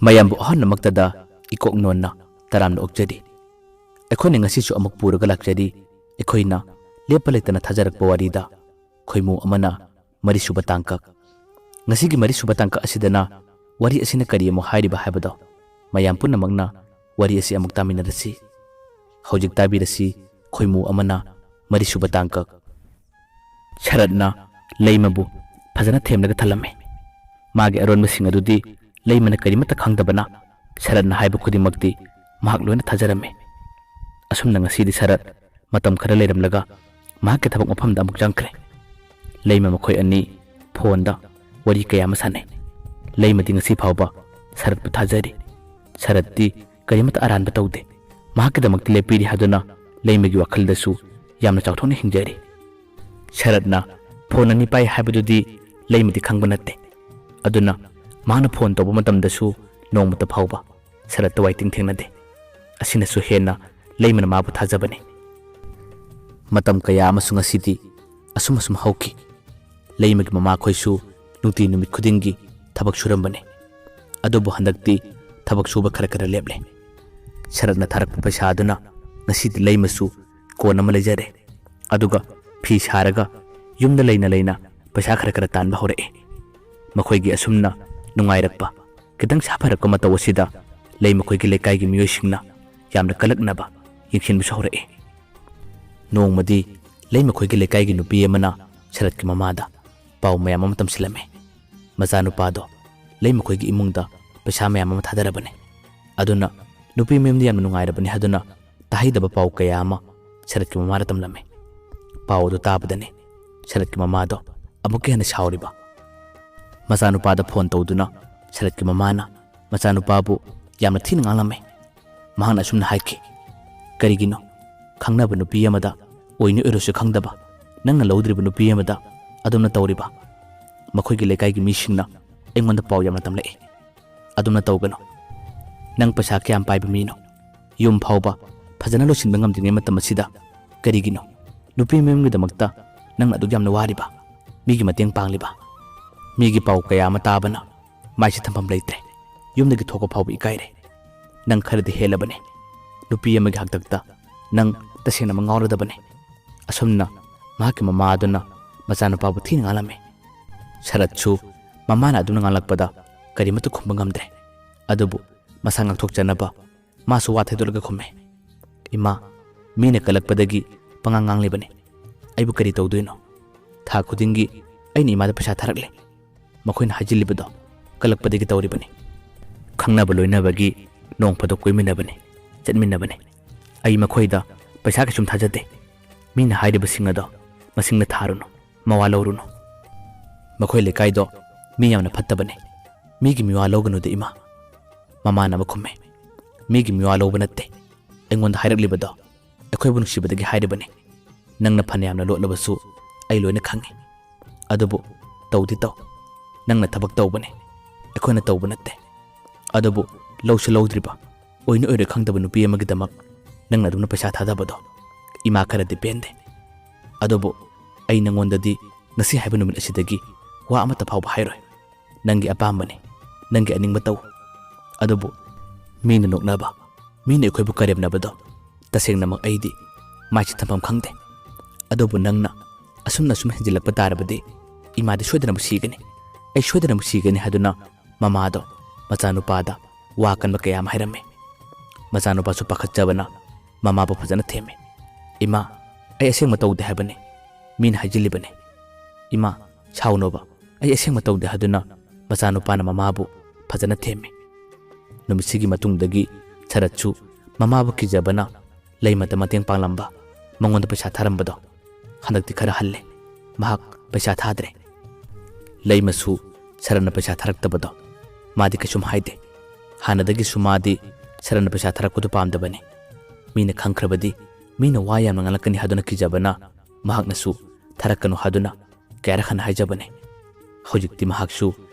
mayambu ahannamaktada ikok nonna taramna okjadi ekhone ngasisu amuk puraga lakjadi ekhoina lepa leitana thajarakpa warida khoimu amana mari suba tangkak ngasigi mari suba tangkak asidana wari asina kari amu hairiba habado mayam punnamakna wari asi amuk taminarasi hojik tabirasi khoimu amana mari suba tangkak sharadna leimabu fazana themnaga thalame magi aron masing adudi leimana karimata khangdabana sharadna haiba khudimakti mahak loina thajarame asumna ngasidi sharad matam khara leiramlaga mahak ke thabak mafamda amuk jangkre leima makhoi ani phonda wari kaya masane leimadi ngasi phawba sharad pu thajari sharadti karimata aranba tawde mahak ke damakti lepiri haduna leimagi wakhaldasu yamna chawthona hingjari sharadna phone ani pai habadudi leimadi khangba natte aduna mana phone toba matamdasu nongmata phawba sharadta waiting thengnade asina su hena leimana mabu thajabane matam kaya amasung asidi asum hauki leimagi mama khoisu nuti numit khudingi thabak surambane adobu handakti thabak suba khara leble sharadna tharak paisa aduna ngasidi leimasu kona ma lejare aduga fi saraga yumda leina paisa khara tanba hore makhoigi asumna nungairakpa kitang safarakpa matawasida leima khoigi lekai gi miyoisingna yamna kalaknaba yingsin bisahore nongmadi leima khoigi lekai gi nupi amana sharat ki mamada pau mayam amatam silame mazanu pado leima khoigi imungda paisa mayam ama thadarabane aduna nupi memdi yamna nungairabane haduna tahidaba pau kaya ama sharat ki mamara tamlame pau do tabadane sharat ki mamado amuke hana shawriba mazanu pada phone tawduna sharat ki mamana mazanu pabu yamna thin ngalame mahana sumna haiki karigino khangnaba nupi amada oinu erosu khangdaba nangna lawdriba nupi amada adumna tawriba makhoigi lekai gi misingna engonda paw yamna tamle adumna tawgano nang pasa kyam paiba mino yum phawba phajana losinba ngamdinge matam asida karigino nupi memgi damakta nang adu yamna wariba migi mateng pangliba migi paw kaya ama tabana maisi thampam leitre yumdagi thoko phawba ikaire nang kharadi helabane nupi amagi haktakta nang tasena mangaradabane asumna mahaki mama aduna macana pabu thin ngalame sharatchu mamana aduna ngalakpada karimatu khumba ngamdre adubu masangak thokchanaba masu wathedulaga khumme ima mine kalakpadagi pangangang lebane aibu kari tawduino tha khudingi aini imada pesa tharakle makhoina hajilibado kalakpadagi tawribane khangnaba loinabagi nong phadok koiminabane chatminabane ai makhoida paisa ka sum thajade mina hairiba singado masingna tharuno mawaloruno makhoi lekai do mi yamna phattabane migi miwa loganu de ima mama na makhumme migi miwa lobanatte engonda hairaklibodo ekhoi bunu sibadagi hairibane nangna phane yamna lotlabasu ai loina khangi adubu tawdi taw nangna thabak tawbane ekhoina tawbanatte adubu lawse lawdriba oinu oire khangdaba nupi amagi damak nangna aduna paisa thadabado ima khara depende adubu ai nangondadi ngasi haiba numit asidagi wa amata phawba hairoi nangi apambane nangi aningba taw adubu mina noknaba mina ekhoibu karebnabado tasengnamak aidi maichi thampam khangde adubu nangna asumna sum hinjilakpa tarabadi imadi shodana sigani ai shodana sigani haduna mamado machanupada wa kanba kayam hairame machanupa su pakhatjabana mama bu phajana theme ima ai aseng matawde habane min hajilibane ima chawnoba ai aseng matawde haduna machanupa na mama bu phajana theme numisigi matungdagi charatchu mama bu kijabana leimata mateng panglamba mangonda paisa tharambado handakti khara halle mahak paisa thadre leimasu sarana paisa tharaktabado madi kasum haide hanadagi sumadi sarana paisa tharakkudu pamdabane mina khangkhrabadi mina waya mangalakani haduna kijabana mahaknasu tharakanu haduna kayara khana haijabane hojikti mahaksu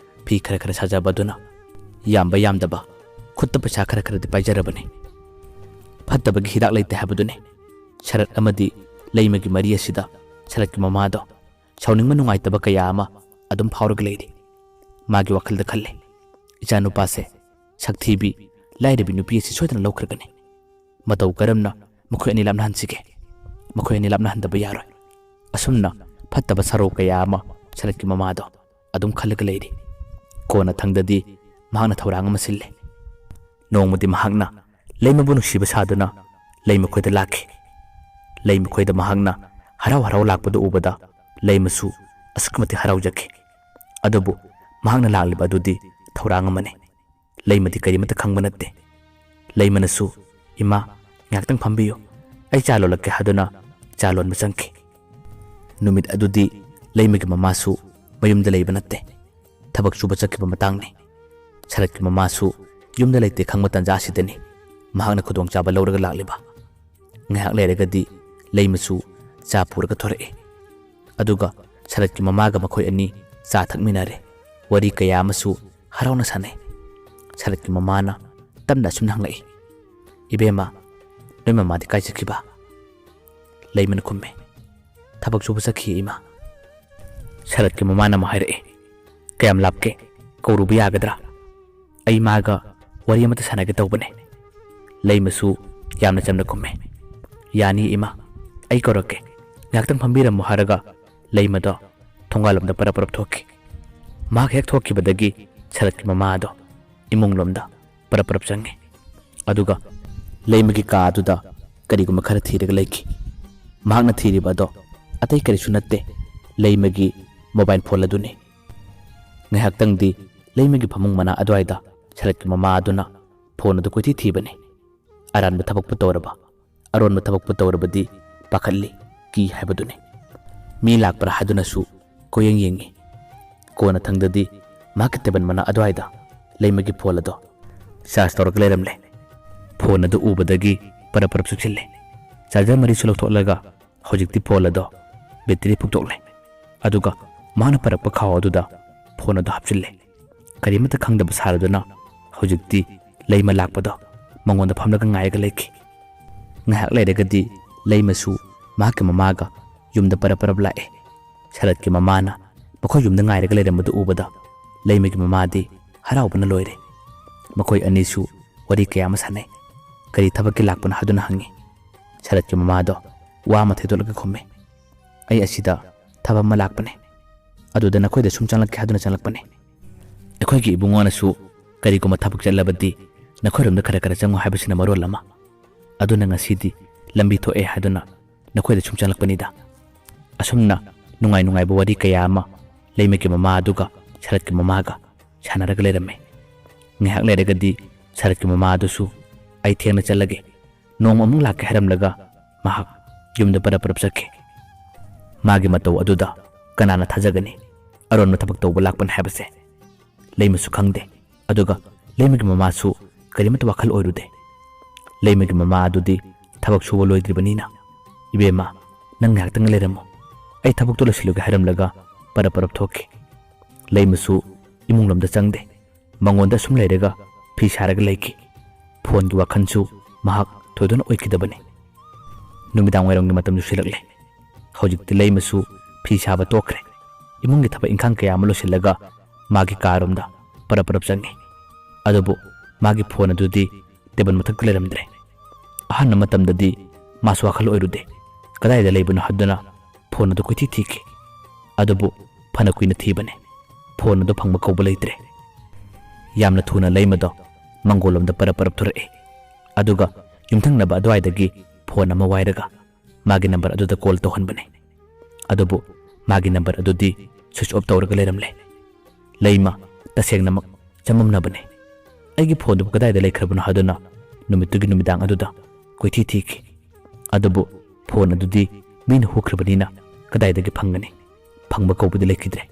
phi khara sajabaduna yamba yamdaba khutta paisa khara di paijarabane phattabagi hidak leite habadune sharat amadi leimagi mari asida sharatki mamado chawningma nungaitaba kaya ama adum phawrag leidi magi wakhalda khalle icha nupase ꯁꯛꯊꯤꯕꯤ ꯂꯥꯏꯔꯕꯤ ꯅꯨꯄꯤ ꯑꯁꯤ ꯁꯣꯏꯗꯅ ꯂꯧꯈ꯭ꯔꯒꯅꯤ ꯃꯇꯧ ꯀꯔꯝꯅ ꯃꯈꯣꯏ ꯑꯅꯤ ꯂꯥꯞꯅꯍꯟꯁꯤꯒꯦ ꯃꯈꯣꯏ ꯑꯅꯤ ꯂꯥꯞꯅꯍꯟꯗꯕ ꯌꯥꯔꯣꯏ ꯑꯁꯨꯝꯅ ꯐꯠꯇꯕ ꯁꯔꯧ ꯀꯌꯥ ꯑꯃ ꯁꯔꯠꯀꯤ ꯃꯃꯥꯗꯣ ꯑꯗꯨꯝ ꯈꯜꯂꯒ ꯂꯩꯔꯤ ꯀꯣꯟꯅ ꯊꯪꯗꯗꯤ ꯃꯍꯥꯛꯅ ꯊꯧꯔꯥꯡ ꯑꯃ ꯁꯤꯜꯂꯦ ꯅꯣꯡꯃꯗꯤ ꯃꯍꯥꯛꯅ ꯂꯩꯃꯕꯨ ꯅꯨꯡꯁꯤꯕ ꯁꯥꯗꯨꯅ ꯂꯩꯃꯈꯣꯏꯗ ꯂꯥꯛꯈꯤ ꯂꯩꯃꯈꯣꯏꯗ ꯃꯍꯥꯛꯅ ꯍꯔꯥꯎ ꯍꯔꯥꯎ ꯂꯥꯛꯄꯗꯨ ꯎꯕꯗ ꯂꯩꯃꯁꯨ ꯑꯁꯨꯛꯀꯤ ꯃꯇꯤꯛ ꯍꯔꯥꯎꯖꯈꯤ ꯑꯗꯨꯕꯨ ꯃꯍꯥꯛꯅ ꯂꯥꯛꯂꯤꯕ ꯑꯗꯨꯗꯤ ꯊꯧꯔꯥꯡ ꯑꯃꯅꯤ ꯂꯩꯃꯗꯤ ꯀꯔꯤꯃꯠꯇ ꯈꯪꯕ ꯅꯠꯇꯦ ꯂꯩꯃꯅꯁꯨ ꯏꯃꯥ ꯉꯥꯏꯍꯥꯛꯇꯪ ꯐꯝꯕꯤꯌꯨ ꯑꯩ ꯆꯥ ꯂꯣꯜꯂꯛꯀꯦ ꯍꯥꯏꯗꯨꯅ ꯆꯥ ꯂꯣꯟꯕ ꯆꯪꯈꯤ ꯅꯨꯃꯤꯠ ꯑꯗꯨꯗꯤ ꯂꯩꯃꯒꯤ ꯃꯃꯥꯁꯨ ꯃꯌꯨꯝꯗ ꯂꯩꯕ ꯅꯠꯇꯦ ꯊꯕꯛ ꯁꯨꯕ ꯆꯠꯈꯤꯕ ꯃꯇꯥꯡꯅꯤ ꯁꯔꯠꯀꯤ ꯃꯃꯥꯁꯨ ꯌꯨꯝꯗ ꯂꯩꯇꯦ ꯈꯪꯕ ꯇꯥꯟꯖꯥꯁꯤꯗꯅꯤ ꯃꯍꯥꯛꯅ ꯈꯨꯗꯣꯡꯆꯥꯕ ꯂꯧꯔꯒ ꯂꯥꯛꯂꯤꯕ ꯉꯥꯏꯍꯥꯛ ꯂꯩꯔꯒꯗꯤ ꯂꯩꯃꯁꯨ ꯆꯥ ꯄꯨꯔꯒ ꯊꯣꯔꯛꯏ ꯑꯗꯨꯒ ꯁꯔꯠꯀꯤ ꯃꯃꯥꯒ ꯃꯈꯣꯏ ꯑꯅꯤ ꯆꯥ ꯊꯛꯃꯤꯟꯅꯔꯦ ꯋꯥꯔꯤ ꯀꯌꯥ ꯑꯃꯁꯨ ꯍꯔꯥꯎꯅ ꯁꯥꯟꯅꯩ ꯁꯔꯠꯀꯤ ꯃꯃꯥꯅ ꯇꯞꯅ ꯑꯁꯨꯝ ꯍꯪꯂꯛꯏ ꯏꯕꯦꯝꯃ ꯅꯣꯏ ꯃꯃꯥꯗꯤ ꯀꯥꯏ ꯆꯠꯈꯤꯕ ꯂꯩꯃꯅ ꯈꯨꯝꯃꯦ ꯊꯕꯛ ꯁꯨꯕ ꯆꯠꯈꯤ ꯏꯃꯥ ꯁꯔꯠꯀꯤ ꯃꯃꯥꯅ ꯑꯃꯨꯛ ꯍꯥꯏꯔꯛꯏ ꯀꯌꯥꯝ ꯂꯥꯞꯀꯦ ꯀꯧꯔꯨꯕ ꯌꯥꯒꯗ꯭ꯔꯥ ꯑꯩ ꯃꯥꯒ ꯋꯥꯔꯤ ꯑꯃꯇ ꯁꯥꯟꯅꯒꯦ ꯇꯧꯕꯅꯦ ꯂꯩꯃꯁꯨ ꯌꯥꯝꯅ ꯆꯝꯅ ꯈꯨꯝꯃꯦ ꯌꯥꯅꯤ ꯏꯃꯥ ꯑꯩ ꯀꯧꯔꯛꯀꯦ ꯉꯥꯏꯍꯥꯛꯇꯪ ꯐꯝꯕꯤꯔꯝꯃꯨ ꯍꯥꯏꯔꯒ ꯂꯩꯃꯗꯣ ꯊꯣꯡꯒꯥꯜꯂꯣꯝꯗ ꯄꯔꯞ ꯊꯣꯛꯈꯤ ꯃꯍꯥꯛ ꯍꯦꯛ ꯊꯣꯛꯈꯤꯕꯗꯒꯤ ꯁꯔꯠꯀꯤ ꯃꯃꯥ ꯑꯗꯣ ꯏꯃꯨꯡꯂꯣꯝꯗ ꯄꯔꯞ ꯆꯪꯉꯤ ꯑꯗꯨꯒ ꯂꯩꯃꯒꯤ ꯀꯥ ꯑꯗꯨꯗ ꯀꯔꯤꯒꯨꯝꯕ ꯈꯔ ꯊꯤꯔꯒ ꯂꯩꯈꯤ ꯃꯍꯥꯛꯅ ꯊꯤꯔꯤꯕ ꯑꯗꯣ ꯑꯇꯩ ꯀꯔꯤꯁꯨ ꯅꯠꯇꯦ ꯂꯩꯃꯒꯤ ꯃꯣꯕꯥꯏꯜ ꯐꯣꯟ ꯑꯗꯨꯅꯤ ꯉꯥꯏꯍꯥꯛꯇꯪꯗꯤ ꯂꯩꯃꯒꯤ ꯐꯃꯨꯡ ꯃꯅꯥ ꯑꯗꯨꯋꯥꯏꯗ ꯁꯔꯠꯀꯤ ꯃꯃꯥ ꯑꯗꯨꯅ ꯐꯣꯟ ꯑꯗꯨ ꯀꯣꯏꯊꯤ ꯊꯤꯕꯅꯤ ꯑꯔꯥꯟꯕ ꯊꯕꯛꯄꯨ ꯇꯧꯔꯕ ꯑꯔꯣꯟꯕ ꯊꯕꯛꯄꯨ ꯇꯧꯔꯕꯗꯤ ꯄꯥꯈꯠꯂꯤ ꯀꯤ ꯍꯥꯏꯕꯗꯨꯅꯤ ꯃꯤ ꯂꯥꯛꯄ꯭ꯔꯥ ꯍꯥꯏꯗꯨꯅꯁꯨ ꯀꯣꯌꯦꯡ ꯌꯦꯡꯉꯤ ꯀꯣꯟꯅ ꯊꯪꯗꯗꯤ ꯃꯍꯥꯛꯀꯤ ꯇꯦꯕꯜ ꯃꯅꯥ ꯑꯗꯨꯋꯥꯏꯗ ꯂꯩꯃꯒꯤ ꯐꯣꯟ ꯑꯗꯣ ꯆꯥꯔꯖ ꯇꯧꯔꯒ ꯂꯩꯔꯝꯂꯦ ꯐꯣꯟ ꯑꯗꯨ ꯎꯕꯗꯒꯤ ꯄꯔꯞ ꯆꯨꯛꯁꯤꯜꯂꯦ ꯆꯥꯔꯖꯔ ꯃꯔꯤꯁꯨ ꯂꯧꯊꯣꯛꯂꯒ ꯍꯧꯖꯤꯛꯇꯤ ꯐꯣꯟ ꯑꯗꯣ ꯕꯦꯇ꯭ꯔꯤ ꯐꯨꯛꯇꯣꯛꯂꯦ ꯑꯗꯨꯒ ꯃꯥꯅ ꯄꯔꯛꯄ ꯈꯥꯎ ꯑꯗꯨꯗ ꯐꯣꯟ ꯑꯗꯨ ꯍꯥꯞꯆꯤꯜꯂꯦ ꯀꯔꯤꯃꯠꯇ ꯈꯪꯗꯕ ꯁꯥꯔꯗꯨꯅ ꯍꯧꯖꯤꯛꯇꯤ ꯂꯩꯃ ꯂꯥꯛꯄꯗꯣ ꯃꯉꯣꯟꯗ ꯐꯝꯂꯒ ꯉꯥꯏꯔꯒ ꯂꯩꯈꯤ ꯉꯥꯏꯍꯥꯛ ꯂꯩꯔꯒꯗꯤ ꯂꯩꯃꯁꯨ ꯃꯍꯥꯛꯀꯤ ꯃꯃꯥꯒ ꯌꯨꯝꯗ ꯄꯔꯞ ꯂꯥꯛꯑꯦ ꯁꯔꯠꯀꯤ ꯃꯃꯥꯅ ꯃꯈꯣꯏ ꯌꯨꯝꯗ ꯉꯥꯏꯔꯒ ꯂꯩꯔꯝꯕꯗꯨ ꯎꯕꯗ ꯂꯩꯃꯒꯤ ꯃꯃꯥꯗꯤ ꯍꯔꯥꯎꯕꯅ ꯂꯣꯏꯔꯦ ꯃꯈꯣꯏ ꯑꯅꯤꯁꯨ ꯋꯥꯔꯤ ꯀꯌꯥ ꯑꯃ ꯁꯥꯟꯅꯩ ꯀꯔꯤ ꯊꯕꯛꯀꯤ ꯂꯥꯛꯄꯅꯣ ꯍꯥꯏꯗꯨꯅ ꯍꯪꯉꯤ ꯁꯔꯠꯀꯤ ꯃꯃꯥꯗꯣ ꯋꯥ ꯑꯃ ꯊꯩꯗꯣꯛꯂꯒ ꯈꯨꯝꯃꯦ ꯑꯩ ꯑꯁꯤꯗ ꯊꯕꯛ ꯑꯃ ꯂꯥꯛꯄꯅꯦ ꯑꯗꯨꯗ ꯅꯈꯣꯏꯗ ꯁꯨꯝ ꯆꯪꯂꯛꯀꯦ ꯍꯥꯏꯗꯨꯅ ꯆꯪꯂꯛꯄꯅꯦ ꯑꯩꯈꯣꯏꯒꯤ ꯏꯕꯨꯡꯉꯣꯅꯁꯨ ꯀꯔꯤꯒꯨꯝꯕ ꯊꯕꯛ ꯆꯠꯂꯕꯗꯤ ꯅꯈꯣꯏꯔꯣꯝꯗ ꯈꯔ ꯆꯪꯉꯨ ꯍꯥꯏꯕꯁꯤꯅ ꯃꯔꯣꯜ ꯑꯃ ꯑꯗꯨꯅ ꯉꯁꯤꯗꯤ ꯂꯝꯕꯤ ꯊꯣꯛꯑꯦ ꯍꯥꯏꯗꯨꯅ ꯅꯈꯣꯏꯗ ꯁꯨꯝ ꯆꯪꯂꯛꯄꯅꯤꯗ ꯑꯁꯨꯝꯅ ꯅꯨꯡꯉꯥꯏꯕ ꯋꯥꯔꯤ ꯀꯌꯥ ꯑꯃ ꯂꯩꯃꯒꯤ ꯃꯃꯥ ꯑꯗꯨꯒ ꯁꯔꯠꯀꯤ ꯃꯃꯥꯒ ꯁꯥꯟꯅꯔꯒ ꯂꯩꯔꯝꯃꯦ ꯉꯥꯏꯍꯥꯛ ꯂꯩꯔꯒꯗꯤ ꯁꯔꯠꯀꯤ ꯃꯃꯥ ꯑꯗꯨꯁꯨ ꯑꯩ ꯊꯦꯡꯅ ꯆꯠꯂꯒꯦ ꯅꯣꯡꯃ ꯑꯃꯨꯛ ꯂꯥꯛꯀꯦ ꯍꯥꯏꯔꯝꯂꯒ ꯃꯍꯥꯛ ꯌꯨꯝꯗ ꯄꯔꯞ ꯆꯠꯈꯤ ꯃꯥꯒꯤ ꯃꯇꯧ ꯑꯗꯨꯗ ꯀꯅꯥꯅ ꯊꯥꯖꯒꯅꯤ ꯑꯔꯣꯟꯕ ꯊꯕꯛ ꯇꯧꯕ ꯂꯥꯛꯄꯅꯤ ꯍꯥꯏꯕꯁꯦ ꯂꯩꯃꯁꯨ ꯈꯪꯗꯦ ꯑꯗꯨꯒ ꯂꯩꯃꯒꯤ ꯃꯃꯥꯁꯨ ꯀꯔꯤꯃꯠꯇ ꯋꯥꯈꯜ ꯑꯣꯏꯔꯨꯗꯦ ꯂꯩꯃꯒꯤ ꯃꯃꯥ ꯑꯗꯨꯗꯤ ꯊꯕꯛ ꯁꯨꯕ ꯂꯣꯏꯗ꯭ꯔꯤꯕꯅꯤꯅ ꯏꯕꯦꯝꯃ ꯅꯪ ꯉꯥꯏꯍꯥꯛꯇꯪ ꯂꯩꯔꯝꯃꯨ ꯑꯩ ꯊꯕꯛꯇꯣ ꯂꯣꯏꯁꯤꯜꯂꯨꯒꯦ ꯍꯥꯏꯔꯝꯂꯒ ꯄꯔꯞ ꯊꯣꯛꯈꯤ ꯂꯩꯃꯁꯨ ꯏꯃꯨꯡꯂꯣꯝꯗ ꯆꯪꯗꯦ ꯃꯉꯣꯟꯗ ꯁꯨꯝ ꯂꯩꯔꯒ ꯐꯤ ꯁꯥꯔꯒ ꯂꯩꯈꯤ ꯐꯣꯟꯒꯤ ꯋꯥꯈꯜꯁꯨ ꯃꯍꯥꯛ ꯊꯣꯏꯗꯣꯛꯅ ꯑꯣꯏꯈꯤꯗꯕꯅꯤ ꯅꯨꯃꯤꯗꯥꯡ ꯋꯥꯏꯔꯝꯒꯤ ꯃꯇꯝꯁꯨ ꯁꯤꯜꯂꯛꯂꯦ ꯍꯧꯖꯤꯛꯇꯤ ꯂꯩꯃꯁꯨ ꯐꯤ ꯁꯥꯕ ꯇꯣꯛꯈ꯭ꯔꯦ ꯏꯃꯨꯡꯒꯤ ꯊꯕꯛ ꯏꯪꯈꯥꯡ ꯀꯌꯥ ꯑꯃ ꯂꯣꯏꯁꯤꯜꯂꯒ ꯃꯥꯒꯤ ꯀꯥꯔꯣꯝꯗ ꯄꯔꯞ ꯆꯪꯉꯤ ꯑꯗꯨꯕꯨ ꯃꯥꯒꯤ ꯐꯣꯟ ꯑꯗꯨꯗꯤ ꯇꯦꯕꯜ ꯃꯊꯛꯇ ꯂꯩꯔꯝꯗ꯭ꯔꯦ ꯑꯍꯥꯟꯕ ꯃꯇꯝꯗꯗꯤ ꯃꯥꯁꯨ ꯋꯥꯈꯜ ꯑꯣꯏꯔꯨꯗꯦ ꯀꯗꯥꯏꯗ ꯂꯩꯕꯅꯣ ꯍꯥꯏꯗꯨꯅ ꯐꯣꯟ ꯑꯗꯨ ꯀꯣꯏꯊꯤ ꯊꯤꯈꯤ ꯑꯗꯨꯕꯨ ꯐꯅ ꯀꯨꯏꯅ ꯊꯤꯕꯅꯦ ꯐꯣꯟ ꯑꯗꯨ ꯐꯪꯕ ꯀꯧꯕ ꯂꯩꯇ꯭ꯔꯦ ꯌꯥꯝꯅ ꯊꯨꯅ ꯂꯩꯃꯗꯣ ꯃꯪꯒꯣꯜꯂꯣꯝꯗ ꯄꯔꯞ ꯊꯣꯔꯛꯏ ꯑꯗꯨꯒ ꯌꯨꯝꯊꯪꯅꯕ ꯑꯗꯨꯋꯥꯏꯗꯒꯤ ꯐꯣꯟ ꯑꯃ ꯋꯥꯏꯔꯒ ꯃꯥꯒꯤ ꯅꯝꯕꯔ ꯑꯗꯨꯗ ꯀꯣꯜ ꯇꯧꯍꯟꯕꯅꯦ ꯑꯗꯨꯕꯨ ꯃꯥꯒꯤ ꯅꯝꯕꯔ ꯑꯗꯨꯗꯤ ꯁ꯭ꯋꯤꯆ ꯑꯣꯐ ꯇꯧꯔꯒ ꯂꯩꯔꯝꯂꯦ ꯂꯩꯃ ꯇꯁꯦꯡꯅꯃꯛ ꯆꯃꯝꯅꯕꯅꯦ ꯑꯩꯒꯤ ꯐꯣꯟꯗꯨꯕꯨ ꯀꯗꯥꯏꯗ ꯂꯩꯈ꯭ꯔꯕꯅꯣ ꯍꯥꯏꯗꯨꯅ ꯅꯨꯃꯤꯠꯇꯨꯒꯤ ꯅꯨꯃꯤꯗꯥꯡ ꯑꯗꯨꯗ ꯀꯣꯏꯊꯤ ꯊꯤꯈꯤ ꯑꯗꯨꯕꯨ ꯐꯣꯟ ꯑꯗꯨꯗꯤ ꯃꯤꯅ ꯍꯨꯈ꯭ꯔꯕꯅꯤꯅ ꯀꯗꯥꯏꯗꯒꯤ ꯐꯪꯒꯅꯤ ꯐꯪꯕ ꯀꯧꯕꯗꯤ ꯂꯩꯈꯤꯗ꯭ꯔꯦ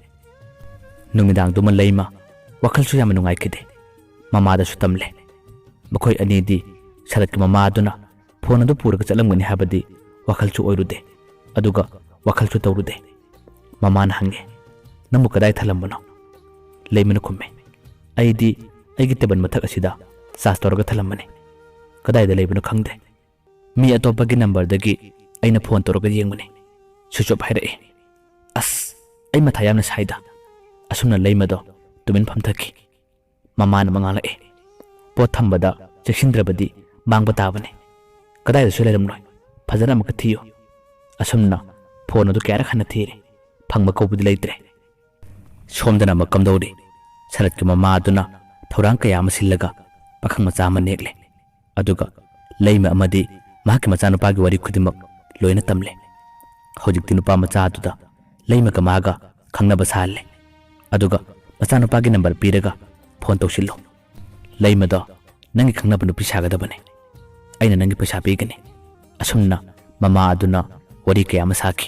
ꯅꯨꯃꯤꯗꯥꯡꯗꯨꯃ ꯂꯩꯃ ꯋꯥꯈꯜꯁꯨ ꯌꯥꯝꯅ ꯅꯨꯡꯉꯥꯏꯈꯤꯗꯦ ꯃꯃꯥꯗꯁꯨ ꯇꯝꯂꯦ ꯃꯈꯣꯏ ꯑꯅꯤꯗꯤ ꯁꯔꯠꯀꯤ ꯃꯃꯥ ꯑꯗꯨꯅ ꯐꯣꯟ ꯑꯗꯨ ꯄꯨꯔꯒ ꯆꯠꯂꯝꯒꯅꯤ ꯍꯥꯏꯕꯗꯤ ꯋꯥꯈꯜꯁꯨ ꯑꯣꯏꯔꯨꯗꯦ ꯑꯗꯨꯒ ꯋꯥꯈꯜꯁꯨ ꯇꯧꯔꯨꯗꯦ ꯃꯃꯥꯅ ꯍꯪꯉꯦ ꯅꯪꯕꯨ ꯀꯗꯥꯏ ꯊꯜꯂꯝꯕꯅꯣ ꯂꯩꯃꯅ ꯈꯨꯝꯃꯦ ꯑꯩꯗꯤ ꯑꯩꯒꯤ ꯇꯦꯕꯜ ꯃꯊꯛ ꯑꯁꯤꯗ ꯆꯥꯔꯖ ꯇꯧꯔꯒ ꯊꯜꯂꯝꯕꯅꯤ ꯀꯗꯥꯏꯗ ꯂꯩꯕꯅꯣ ꯈꯪꯗꯦ ꯃꯤ ꯑꯇꯣꯞꯄꯒꯤ ꯅꯝꯕꯔꯗꯒꯤ ꯑꯩꯅ ꯐꯣꯟ ꯇꯧꯔꯒ ꯌꯦꯡꯕꯅꯤ ꯁ꯭ꯋꯤꯆ ꯑꯣꯐ ꯍꯥꯏꯔꯛꯏ ꯑꯁ ꯑꯩ ꯃꯊꯥ ꯌꯥꯝꯅ ꯁꯥꯏꯗ ꯑꯁꯨꯝꯅ ꯂꯩꯃꯗꯣ ꯇꯨꯃꯤꯟ ꯐꯝꯊꯈꯤ ꯃꯃꯥꯅ ꯉꯥꯡꯂꯛꯑꯦ ꯄꯣꯠ ꯊꯝꯕꯗ ꯆꯦꯛꯁꯤꯟꯗ꯭ꯔꯕꯗꯤ ꯃꯥꯡꯕ ꯇꯥꯕꯅꯤ ꯀꯗꯥꯏꯗꯁꯨ ꯂꯩꯔꯝꯂꯣꯏ ꯐꯖꯅ ꯑꯃꯨꯛꯀ ꯊꯤꯌꯨ ꯑꯁꯨꯝꯅ ꯐꯣꯟ ꯑꯗꯨ ꯀꯌꯥꯔꯛ ꯍꯟꯅ ꯊꯤꯔꯦ ꯐꯪꯕ ꯀꯧꯕꯗꯤ ꯂꯩꯇ꯭ꯔꯦ ꯁꯣꯝꯗꯅ ꯑꯃꯨꯛ ꯀꯝꯗꯧꯔꯤ ꯁꯔꯠꯀꯤ ꯃꯃꯥ ꯑꯗꯨꯅ ꯊꯧꯔꯥꯡ ꯀꯌꯥ ꯑꯃ ꯁꯤꯜꯂꯒ ꯄꯥꯈꯪ ꯃꯆꯥ ꯑꯃ ꯅꯦꯛꯂꯦ ꯑꯗꯨꯒ ꯂꯩꯃ ꯑꯃꯗꯤ ꯃꯍꯥꯛꯀꯤ ꯃꯆꯥꯅꯨꯄꯥꯒꯤ ꯋꯥꯔꯤ ꯈꯨꯗꯤꯡꯃꯛ ꯂꯣꯏꯅ ꯇꯝꯂꯦ ꯍꯧꯖꯤꯛꯇꯤ ꯅꯨꯄꯥ ꯃꯆꯥ ꯑꯗꯨꯗ ꯂꯩꯃꯒ ꯃꯥꯒ ꯈꯪꯅꯕ ꯁꯥꯍꯜꯂꯦ ꯑꯗꯨꯒ ꯃꯆꯥꯅꯨꯄꯥꯒꯤ ꯅꯝꯕꯔ ꯄꯤꯔꯒ ꯐꯣꯟ ꯇꯧꯁꯤꯜꯂꯨ ꯂꯩꯃꯗꯣ ꯅꯪꯒꯤ ꯈꯪꯅꯕ ꯅꯨꯄꯤ ꯁꯥꯒꯗꯕꯅꯤ ꯑꯩꯅ ꯅꯪꯒꯤ ꯄꯩꯁꯥ ꯄꯤꯒꯅꯤ ꯑꯁꯨꯝꯅ ꯃꯃꯥ ꯑꯗꯨꯅ ꯋꯥꯔꯤ ꯀꯌꯥ ꯑꯃ ꯁꯥꯈꯤ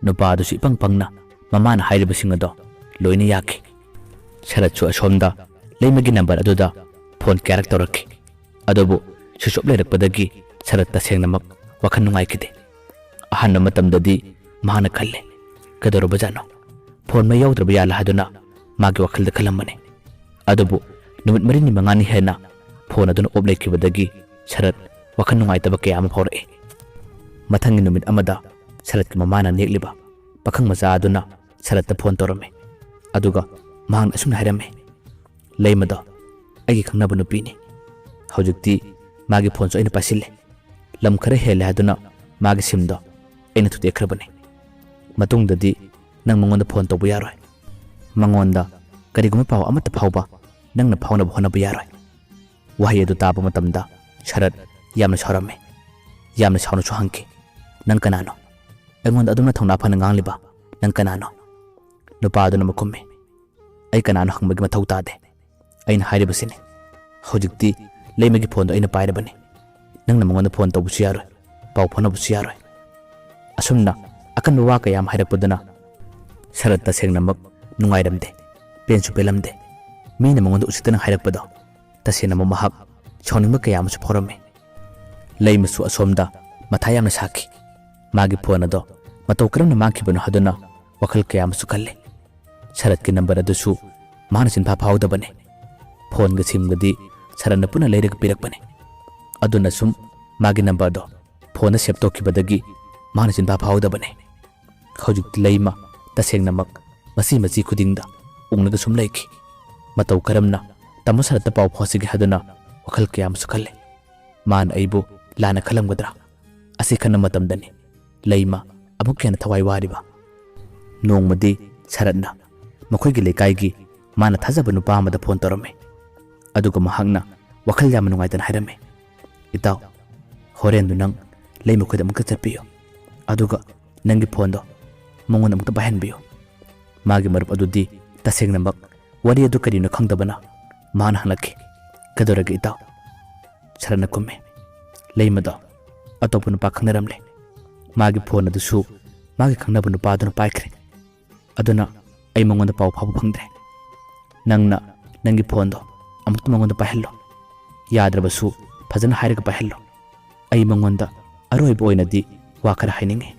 ꯅꯨꯄꯥ ꯑꯗꯨꯁꯨ ꯏꯄꯪ ꯄꯪꯅ ꯃꯃꯥꯅ ꯍꯥꯏꯔꯤꯕꯁꯤꯡ ꯑꯗꯣ ꯂꯣꯏꯅ ꯌꯥꯈꯤ ꯁꯔꯠꯁꯨ ꯑꯁꯣꯝꯗ ꯂꯩꯃꯒꯤ ꯅꯝꯕꯔ ꯑꯗꯨꯗ ꯐꯣꯟ ꯀꯌꯥꯔꯛ ꯇꯧꯔꯛꯈꯤ ꯑꯗꯨꯕꯨ ꯁꯨꯁꯣꯞ ꯂꯩꯔꯛꯄꯗꯒꯤ ꯁꯔꯠ ꯇꯁꯦꯡꯅꯃꯛ ꯋꯥꯈꯜ ꯅꯨꯡꯉꯥꯏꯈꯤꯗꯦ ꯑꯍꯥꯟꯕ ꯃꯇꯝꯗꯗꯤ ꯃꯍꯥꯛꯅ ꯈꯜꯂꯦ ꯀꯩꯗꯧꯔꯕꯖꯥꯠꯅꯣ ꯐꯣꯟ ꯃꯩ ꯌꯥꯎꯗ꯭ꯔꯕ ꯌꯥꯜꯂ ꯍꯥꯏꯗꯨꯅ ꯃꯥꯒꯤ ꯋꯥꯈꯜꯗ ꯈꯜꯂꯝꯕꯅꯤ ꯑꯗꯨꯕꯨ ꯅꯨꯃꯤꯠ 4-5 ꯍꯦꯟꯅ ꯐꯣꯟ ꯑꯗꯨꯅ ꯑꯣꯞ ꯂꯩꯈꯤꯕꯗꯒꯤ ꯁꯔꯠ ꯋꯥꯈꯜ ꯅꯨꯡꯉꯥꯏꯇꯕ ꯀꯌా ꯑꯃ ꯐꯥꯎꯔꯛꯏ ꯃꯊꯪꯒꯤ ꯅꯨꯃꯤꯠ ꯑꯃꯗ ꯁꯔꯠꯀꯤ ꯃꯃꯥꯅ ꯅꯦꯛꯂꯤꯕ ꯄꯥꯈꯪ ꯃꯆꯥ ꯑꯗꯨꯅ ꯁꯔꯠꯇ ꯐꯣꯟ ꯇꯧꯔꯝꯃꯤ ꯑꯗꯨꯒ ꯃꯍꯥꯛꯅ ꯑꯁꯨꯝꯅ ꯍꯥꯏꯔꯝꯃꯤ ꯂꯩꯃꯗꯣ ꯑꯩꯒꯤ ꯈꯪꯅꯕ ꯅꯨꯄꯤꯅꯤ ꯍꯧꯖꯤꯛꯇꯤ ꯃꯥꯒꯤ ꯐꯣꯟꯁꯨ ꯑꯩꯅ ꯄꯥꯏꯁꯤꯜꯂꯦ ꯂꯝ ꯈꯔ ꯍꯦꯜꯂꯦ ꯍꯥꯏꯗꯨꯅ ꯃꯥꯒꯤ ꯁꯤꯝꯗꯣ ꯑꯩꯅ ꯊꯨꯗꯦꯛꯈ꯭ꯔꯕꯅꯤ ꯃꯇꯨꯡꯗꯗꯤ ꯅꯪ ꯃꯉꯣꯟꯗ ꯐꯣꯟ ꯇꯧꯕ ꯌꯥꯔꯣꯏ ꯃꯉꯣꯟꯗ ꯀꯔꯤꯒꯨꯝꯕ ꯄꯥꯎ ꯑꯃꯠꯇ ꯐꯥꯎꯕ ꯅꯪꯅ ꯐꯥꯎꯅꯕ ꯍꯣꯠꯅꯕ ꯌꯥꯔꯣꯏ ꯋꯥꯍꯩ ꯑꯗꯨ ꯇꯥꯕ ꯃꯇꯝꯗ ꯁꯔꯠ ꯌꯥꯝꯅ ꯁꯥꯎꯔꯝꯃꯤ ꯌꯥꯝꯅ ꯁꯥꯎꯅꯁꯨ ꯍꯪꯈꯤ ꯅꯪ ꯀꯅꯥꯅꯣ ꯑꯩꯉꯣꯟꯗ ꯑꯗꯨꯝꯅ ꯊꯧꯅꯥ ꯐꯅ ꯉꯥꯡꯂꯤꯕ ꯅꯪ ꯀꯅꯥꯅꯣ ꯅꯨꯄꯥ ꯑꯗꯨꯅ ꯃꯈꯨꯝꯃꯤ ꯑꯩ ꯀꯅꯥꯅꯣ ꯍꯪꯕꯒꯤ ꯃꯊꯧ ꯇꯥꯗꯦ ꯑꯩꯅ ꯍꯥꯏꯔꯤꯕꯁꯤꯅꯤ ꯍꯧꯖꯤꯛꯇꯤ ꯂꯩꯃꯒꯤ ꯐꯣꯟꯗꯣ ꯑꯩꯅ ꯄꯥꯏꯔꯕꯅꯤ ꯅꯪꯅ ꯃꯉꯣꯟꯗ ꯐꯣꯟ ꯇꯧꯕꯁꯨ ꯌꯥꯔꯣꯏ ꯄꯥꯎ ꯐꯥꯎꯅꯕꯁꯨ ꯌꯥꯔꯣꯏ ꯑꯁꯨꯝꯅ ꯑꯀꯟꯕ ꯋꯥ ꯀꯌꯥ ꯑꯃ ꯍꯥꯏꯔꯛꯄꯗꯨꯅ ꯁꯔꯠ ꯇꯁꯦꯡꯅꯃꯛ ꯅꯨꯡꯉꯥꯏꯔꯝꯗꯦ ꯄꯦꯟꯁꯨ ꯄꯦꯜꯂꯝꯗꯦ ꯃꯤꯅ ꯃꯉꯣꯟꯗ ꯎꯁꯤꯠꯇꯅ ꯍꯥꯏꯔꯛꯄꯗꯣ ꯇꯁꯦꯡꯅꯃꯛ ꯃꯍꯥꯛ ꯁꯥꯎꯅꯤꯡꯕ ꯀꯌꯥ ꯑꯃꯁꯨ ꯐꯥꯎꯔꯝꯃꯤ ꯂꯩꯃꯁꯨ ꯑꯁꯣꯝꯗ ꯃꯊꯥ ꯌꯥꯝꯅ ꯁꯥꯈꯤ ꯃꯥꯒꯤ ꯐꯣꯟ ꯑꯗꯣ ꯃꯇꯧ ꯀꯔꯝꯅ ꯃꯥꯡꯈꯤꯕꯅꯣ ꯍꯥꯏꯗꯨꯅ ꯋꯥꯈꯜ ꯀꯌꯥ ꯑꯃꯁꯨ ꯈꯜꯂꯤ ꯁꯔꯠꯀꯤ ꯅꯝꯕꯔ ꯑꯗꯨꯁꯨ ꯃꯥꯅ ꯆꯤꯟꯐꯥ ꯐꯥꯎꯗꯕꯅꯤ ꯐꯣꯟꯒ ꯁꯤꯝꯒꯗꯤ ꯁꯔꯠꯅ ꯄꯨꯟꯅ ꯂꯩꯔꯒ ꯄꯤꯔꯛꯄꯅꯤ ꯑꯗꯨꯅ ꯁꯨꯝ ꯃꯥꯒꯤ ꯅꯝꯕꯔꯗꯣ ꯐꯣꯟꯗ ꯁꯦꯞ ꯇꯧꯈꯤꯕꯗꯒꯤ ꯃꯥꯅ ꯆꯤꯟꯐꯥ ꯐꯥꯎꯗꯕꯅꯤ ꯍꯧꯖꯤꯛꯇꯤ ꯂꯩꯃ ꯇꯁꯦꯡꯅꯃꯛ ꯃꯆꯤ ꯈꯨꯗꯤꯡꯗ ꯎꯡꯂꯒ ꯁꯨꯝ ꯂꯩꯈꯤ ꯃꯇꯧ ꯀꯔꯝꯅ ꯇꯥꯃꯣ ꯁꯔꯠꯇ ꯄꯥꯎ ꯐꯥꯎꯁꯤꯒꯦ ꯍꯥꯏꯗꯨꯅ ꯋꯥꯈꯜ ꯀꯌꯥ ꯑꯃꯁꯨ ꯈꯜꯂꯤ ꯃꯥꯅ ꯑꯩꯕꯨ ꯂꯥꯟꯅ ꯈꯜꯂꯝꯒꯗ꯭ꯔꯥ ꯑꯁꯤ ꯈꯟꯕ ꯃꯇꯝꯗꯅꯤ ꯂꯩꯃ ꯑꯃꯨꯛ ꯍꯦꯟꯅ ꯊꯋꯥꯏ ꯋꯥꯔꯤꯕ ꯅꯣꯡꯃꯗꯤ ꯁꯔꯠꯅ ꯃꯈꯣꯏꯒꯤ ꯂꯩꯀꯥꯏꯒꯤ ꯃꯥꯅ ꯊꯥꯖꯕ ꯅꯨꯄꯥ ꯑꯃꯗ ꯐꯣꯟ ꯇꯧꯔꯝꯃꯤ ꯑꯗꯨꯒ ꯃꯍꯥꯛꯅ ꯋꯥꯈꯜ ꯌꯥꯝꯅ ꯅꯨꯡꯉꯥꯏꯇꯅ ꯍꯥꯏꯔꯝꯃꯤ ꯏꯇꯥꯎ ꯍꯣꯔꯦꯟꯗꯨ ꯅꯪ ꯂꯩꯃ ꯈꯣꯏꯗ ꯑꯃꯨꯛꯇ ꯆꯠꯄꯤꯌꯨ ꯑꯗꯨꯒ ꯅꯪꯒꯤ ꯐꯣꯟꯗꯣ ꯃꯉꯣꯟꯗ ꯑꯃꯨꯛꯇ ꯄꯥꯏꯍꯟꯕꯤꯌꯨ ꯃꯥꯒꯤ ꯃꯔꯨꯞ ꯑꯗꯨꯗꯤ ꯇꯁꯦꯡꯅꯃꯛ ꯋꯥꯔꯤ ꯑꯗꯨ ꯀꯔꯤꯅꯣ ꯈꯪꯗꯕꯅ ꯃꯥꯅ ꯍꯪꯂꯛꯈꯤ ꯀꯩꯗꯧꯔꯒꯦ ꯏꯇꯥꯎ ꯁꯔꯠꯅ ꯈꯨꯝꯃꯤ ꯂꯩꯃꯗꯣ ꯑꯇꯣꯞꯄ ꯅꯨꯄꯥ ꯈꯪꯅꯔꯝꯂꯦ ꯃꯥꯒꯤ ꯐꯣꯟ ꯑꯗꯨꯁꯨ ꯃꯥꯒꯤ ꯈꯪꯅꯕ ꯅꯨꯄꯥ ꯑꯗꯨꯅ ꯄꯥꯏꯈ꯭ꯔꯦ ꯑꯗꯨꯅ ꯑꯩ ꯃꯉꯣꯟꯗ ꯄꯥꯎ ꯐꯥꯎꯕ ꯐꯪꯗ꯭ꯔꯦ ꯅꯪꯅ ꯅꯪꯒꯤ ꯐꯣꯟꯗꯣ ꯑꯃꯨꯛꯇ ꯃꯉꯣꯟꯗ ꯄꯥꯏꯍꯜꯂꯣ ꯌꯥꯗ꯭ꯔꯕꯁꯨ ꯐꯖꯅ ꯍꯥꯏꯔꯒ ꯄꯥꯏꯍꯜꯂꯣ ꯑꯩ ꯃꯉꯣꯟꯗ ꯑꯔꯣꯏꯕ ꯑꯣꯏꯅꯗꯤ ꯋꯥ ꯈꯔ ꯍꯥꯏꯅꯤꯡꯉꯤ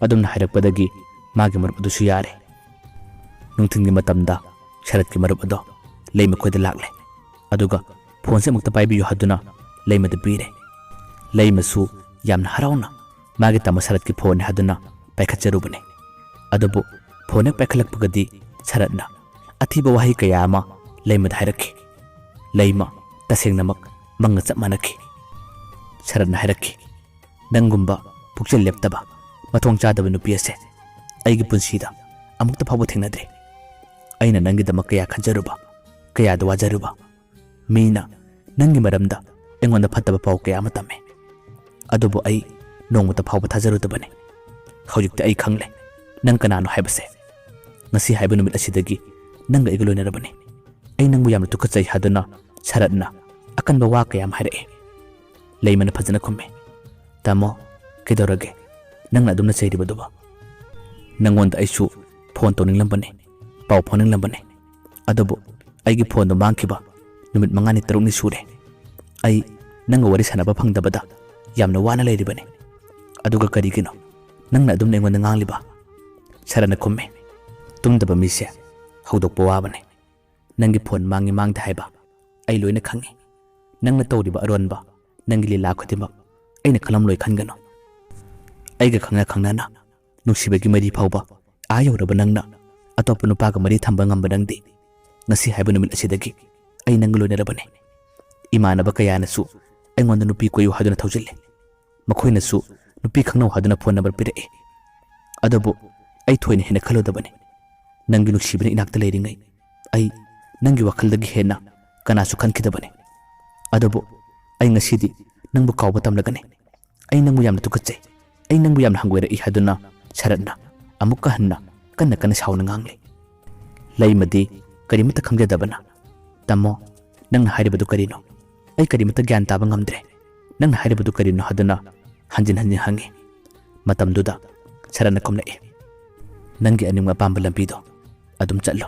ꯑꯗꯨꯝꯅ ꯍꯥꯏꯔꯛꯄꯗꯒꯤ ꯃꯥꯒꯤ ꯃꯔꯨꯞ ꯑꯗꯨꯁꯨ ꯌꯥꯔꯦ ꯅꯨꯡꯊꯤꯜꯒꯤ ꯃꯇꯝꯗ ꯁꯔꯠꯀꯤ ꯃꯔꯨꯞ ꯑꯗꯣ ꯂꯩꯃ ꯈꯣꯏꯗ ꯂꯥꯛꯂꯦ ꯑꯗꯨꯒ ꯐꯣꯟꯁꯦ ꯑꯃꯨꯛꯇ ꯄꯥꯏꯕꯤꯌꯨ ꯍꯥꯏꯗꯨꯅ ꯂꯩꯃꯗ ꯄꯤꯔꯦ ꯂꯩꯃꯁꯨ ꯌꯥꯝꯅ ꯍꯔꯥꯎꯅ ꯃꯥꯒꯤ ꯇꯥꯃꯣ ꯁꯔꯠꯀꯤ ꯐꯣꯟꯅꯤ ꯍꯥꯏꯗꯨꯅ ꯄꯥꯏꯈꯠꯆꯔꯨꯕꯅꯤ ꯑꯗꯨꯕꯨ ꯐꯣꯟ ꯍꯦꯛ ꯄꯥꯏꯈꯠꯂꯛꯄꯒꯗꯤ ꯁꯔꯠꯅ ꯑꯊꯤꯕ ꯋꯥꯍꯩ ꯀꯌꯥ ꯑꯃ ꯂꯩꯃꯗ ꯍꯥꯏꯔꯛꯈꯤ ꯂꯩꯃ ꯇꯁꯦꯡꯅꯃꯛ ꯃꯪꯒ ꯆꯞ ꯃꯥꯟꯅꯈꯤ ꯁꯔꯠꯅ ꯍꯥꯏꯔꯛꯈꯤ ꯅꯪꯒꯨꯝꯕ ꯄꯨꯛꯆꯦꯜ ꯂꯦꯞꯇꯕ ꯃꯊꯣꯡ ꯆꯥꯗꯕ ꯅꯨꯄꯤ ꯑꯁꯦ ꯑꯩꯒꯤ ꯄꯨꯟꯁꯤꯗ ꯑꯃꯨꯛꯇ ꯐꯥꯎꯕ ꯊꯦꯡꯅꯗ꯭ꯔꯤ ꯑꯩꯅ ꯅꯪꯒꯤꯗꯃꯛ ꯀꯌꯥ ꯈꯟꯖꯔꯨꯕ ꯀꯌꯥꯗ ꯋꯥꯖꯔꯨꯕ ꯃꯤꯅ ꯅꯪꯒꯤ ꯃꯔꯝꯗ ꯑꯩꯉꯣꯟꯗ ꯐꯠꯇꯕ ꯄꯥꯎ ꯀꯌꯥ ꯑꯃ ꯇꯝꯃꯤ ꯑꯗꯨꯕꯨ ꯑꯩ ꯅꯣꯡꯃꯇ ꯐꯥꯎꯕ ꯊꯥꯖꯔꯨꯗꯕꯅꯤ ꯍꯧꯖꯤꯛꯇꯤ ꯑꯩ ꯈꯪꯂꯦ ꯅꯪ ꯀꯅꯥꯅꯣ ꯍꯥꯏꯕꯁꯦ ꯉꯁꯤ ꯍꯥꯏꯕ ꯅꯨꯃꯤꯠ ꯑꯁꯤꯗꯒꯤ ꯅꯪꯒ ꯑꯩꯒ ꯂꯣꯏꯅꯔꯕꯅꯤ ꯑꯩ ꯅꯪꯕꯨ ꯌꯥꯝꯅ ꯇꯨꯀꯠꯆꯩ ꯍꯥꯏꯗꯨꯅ ꯁꯔꯠꯅ ꯑꯀꯟꯕ ꯋꯥ ꯀꯌꯥ ꯑꯃ ꯍꯥꯏꯔꯛꯏ ꯂꯩꯃꯅ ꯐꯖꯅ ꯈꯨꯝꯃꯤ ꯇꯥꯃꯣ ꯀꯩꯗꯧꯔꯒꯦ ꯅꯪꯅ ꯑꯗꯨꯝꯅ ꯆꯩꯔꯤꯕꯗꯨꯕ ꯅꯪꯉꯣꯟꯗ ꯑꯩꯁꯨ ꯐꯣꯟ ꯇꯧꯅꯤꯡꯂꯝꯕꯅꯤ ꯄꯥꯎ ꯐꯥꯎꯅꯤꯡꯂꯝꯕꯅꯤ ꯑꯗꯨꯕꯨ ꯑꯩꯒꯤ ꯐꯣꯟꯗꯣ ꯃꯥꯡꯈꯤꯕ ꯅꯨꯃꯤꯠ 5-6 ꯁꯨꯔꯦ ꯑꯩ ꯅꯪꯒ ꯋꯥꯔꯤ ꯁꯥꯟꯅꯕ ꯐꯪꯗꯕꯗ ꯌꯥꯝꯅ ꯋꯥꯅ ꯂꯩꯔꯤꯕꯅꯤ ꯑꯗꯨꯒ ꯀꯔꯤꯒꯤꯅꯣ ꯅꯪꯅ ꯑꯗꯨꯝꯅ ꯑꯩꯉꯣꯟꯗ ꯉꯥꯡꯂꯤꯕ ꯁꯔꯠꯅ ꯈꯨꯝꯃꯤ ꯇꯨꯝꯗꯕ ꯃꯤꯁꯦ ꯍꯧꯗꯣꯛꯄ ꯋꯥꯕꯅꯤ ꯅꯪꯒꯤ ꯐꯣꯟ ꯃꯥꯡꯗꯦ ꯍꯥꯏꯕ ꯑꯩ ꯂꯣꯏꯅ ꯈꯪꯉꯤ ꯅꯪꯅ ꯇꯧꯔꯤꯕ ꯑꯔꯣꯟꯕ ꯅꯪꯒꯤ ꯂꯤꯂꯥ ꯈꯨꯗꯤꯡꯃꯛ ꯑꯩꯅ ꯈꯜꯂꯝꯂꯣꯏ ꯈꯟꯒꯅꯨ ꯑꯩꯒ ꯈꯪꯅꯅ ꯅꯨꯡꯁꯤꯕꯒꯤ ꯃꯔꯤ ꯐꯥꯎꯕ ꯌꯧꯔꯕ ꯅꯪꯅ ꯑꯇꯣꯞꯄ ꯅꯨꯄꯥꯒ ꯃꯔꯤ ꯊꯝꯕ ꯉꯝꯕ ꯅꯪꯗꯤ ꯉꯁꯤ ꯍꯥꯏꯕ ꯅꯨꯃꯤꯠ ꯑꯁꯤꯗꯒꯤ ꯑꯩ ꯅꯪꯒ ꯂꯣꯏꯅꯔꯕꯅꯤ imanaba kayanasu aingwanda nupi koyu haduna thawjille makoinasu nupi khangnaw haduna phone number pirae adabu ai thoine hena khalodabane nangi nuksibane inakta leiringai ai nangi wakhaldagi hena kanasu khankidabane adabu ai ngasidi nangbu kawba tamlagane ai nangbu yamna tukatse ai nangbu yamna hangwera I haduna sharatna amukka hanna kanna kanna sauna ngangle laimadi karimata khangjadabana tamo nang hairibadu karino ai karimata gyan taba ngamdre nang hairibadu karino haduna hanjin hanjin hangi matamduda sarana komlae nangi animga pamba lampido adum challo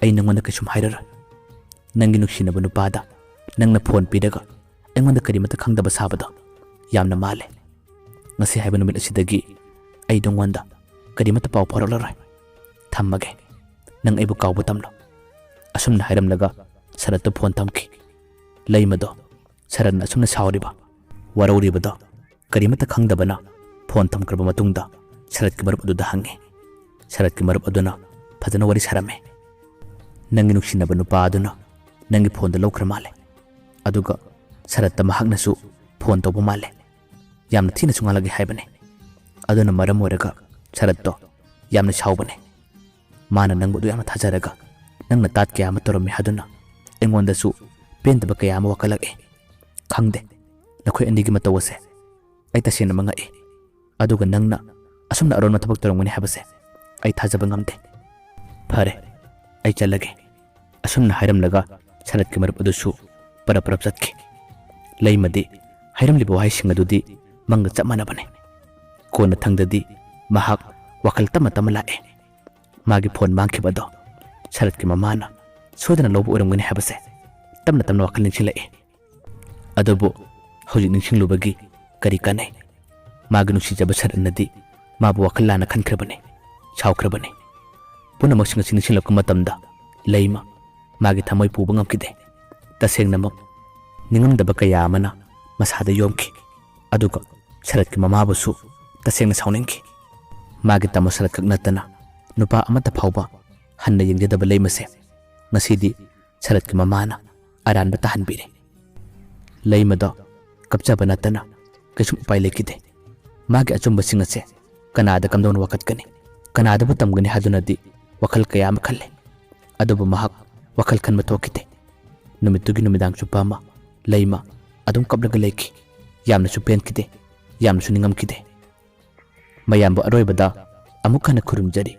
ai nangona kasum hairara nangi nuksina banu pada nangna phone pidaga aingwanda karimata khangdaba sabado yamna male ngasi haibanu mit asidagi ai dongwanda karimata paw phorolora thammage nang aibu kawbu tamlo asumna hairamlaga saratto phone tamki leimado saran asumna sawriba waroribado karimata khangdabana phone tamkraba matungda sarat ki marup aduda hange sarat ki marup aduna phajana wari sarame nangi nuksinaba nupa aduna nangi phone da lokra male aduga saratta mahaknasu phone tobo male yamna thina sungalagi haibane aduna maram oraga saratto yamna sawbane mana nangbu du yamna thajaraga nangna tat kya ma torome haduna engonda su pendaba kaya ma wakalage khangde nakhoi andigi matawase ai tasena manga e aduga nangna asumna aron ma thabak torongani habase ai thajaba ngamde phare ai chalage asumna hairamlaga sarat ki marup adusu parap satki leimadi hairamlibo haising adudi manga chamana bane kona thangdadi mahak wakal tama tama lae magi phone mangkhibado sarat ki mamana sodana lobu uramgani habase tamna tamna wakal ningsilae adobo hojik ningsinglubagi kari kanai magi nuksijaba saranadi mabu wakal lana khankrabane chawkrabane puna maksinga singsilapka matamda leima magi thamoi puba ngamkide tasengnamak ningamdaba kaya amana masada yomki aduga sarat ki mamabusu tasengna sawningki magi tamo sarat kaknatana nupa amata phawba hanna yengjadaba leimase ngasidi sarat ki mamana aranba tahanbire leimado kapchaba natana kasum upai lekide magi achumba singase kanada kamdon wakatkani kanada bu tamgani hadunadi wakal kaya ama khalle adubu mahak wakal khan matokite numitugi numidang chupama leima adum kaplaga leki yamna su penkide yamna su ningam kide mayambo aroibada amukhana khurumjari